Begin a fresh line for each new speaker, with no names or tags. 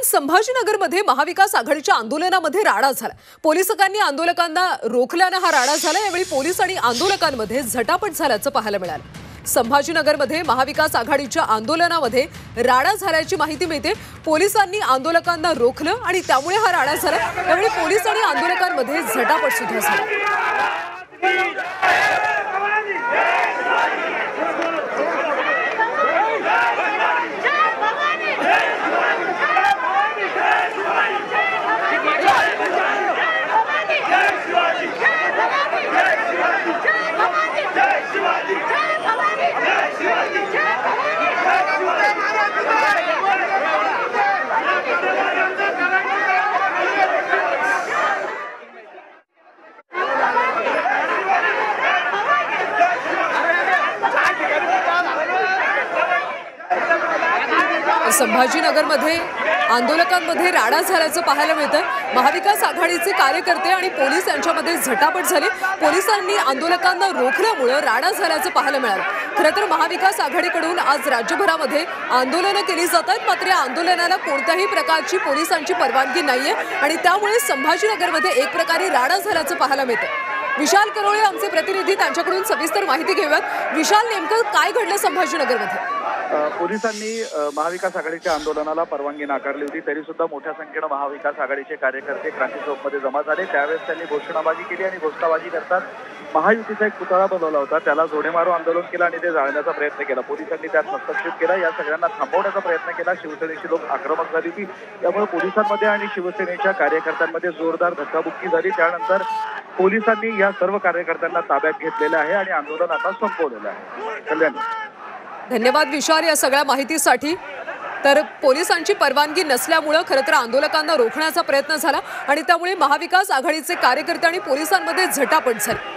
संभाजीनगरमध्ये महाविकास आघाडीच्या आंदोलनामध्ये राडा झाला। पोलिसांनी आंदोलकांना रोखल्याने हा राडा झाला। यावेळी पोलीस आणि आंदोलकांमध्ये झटापट झाल्याचं पाहायला मिळालं। संभाजीनगरमध्ये महाविकास आघाडीच्या आंदोलनामध्ये राडा झाल्याची माहिती मिळते। पोलिसांनी आंदोलकांना रोखलं आणि त्यामुळे हा राडा झाला। यावेळी पोलीस आणि आंदोलकांमध्ये झटापट सुद्धा झाली। संभाजीनगरमध्ये आंदोलकांमध्ये राडा झाल्याचं पाहायला मिळतं। महाविकास आघाडीचे कार्यकर्ते आणि पोलीस यांच्यामध्ये झटापट झाली। पोलिसांनी आंदोलकांना रोखल्यामुळे राडा झाल्याचं पाहायला मिळालं। खरं तर महाविकास आघाडीकडून आज राज्यभरामध्ये आंदोलनं केली जातात, मात्र या आंदोलनाला कोणत्याही प्रकारची पोलिसांची परवानगी नाहीये आणि त्यामुळे संभाजीनगरमध्ये एक प्रकारे राडा झाल्याचं पाहायला मिळतं। विशाल करोळे आमचे प्रतिनिधी, त्यांच्याकडून सविस्तर माहिती घेऊयात। विशाल, नेमकं काय घडलं संभाजीनगरमध्ये?
पोलिसांनी महाविकास आघाडीच्या आंदोलनाला परवानगी नाकारली होती, तरी सुद्धा मोठ्या संख्येने महाविकास आघाडीचे कार्यकर्ते क्रांती चौकमध्ये जमा झाले। त्यावेळेस त्यांनी घोषणाबाजी केली आणि घोषणाबाजी करतात महायुतीचा एक पुतळा बनवला होता, त्याला जोडेमारो आंदोलन केलं आणि ते जाळण्याचा प्रयत्न केला। पोलिसांनी त्यात हस्तक्षेप केला, या सगळ्यांना थांबवण्याचा प्रयत्न केला। शिवसेनेची लोक आक्रमक झाली होती, त्यामुळे पोलिसांमध्ये आणि शिवसेनेच्या कार्यकर्त्यांमध्ये जोरदार धक्काबुक्की झाली। त्यानंतर पोलिसांनी या सर्व कार्यकर्त्यांना ताब्यात घेतलेलं आहे आणि आंदोलन आता संपवलेलं आहे। कल्याणी,
धन्यवाद विशाल या सगळ्या माहितीसाठी। तर पोलिसांची परवानगी नसल्यामुळे खरं तर आंदोलकांना रोखण्याचा प्रयत्न झाला आणि त्यामुळे महाविकास आघाडीचे कार्यकर्ते आणि पोलिसांमध्ये झटापट झाली।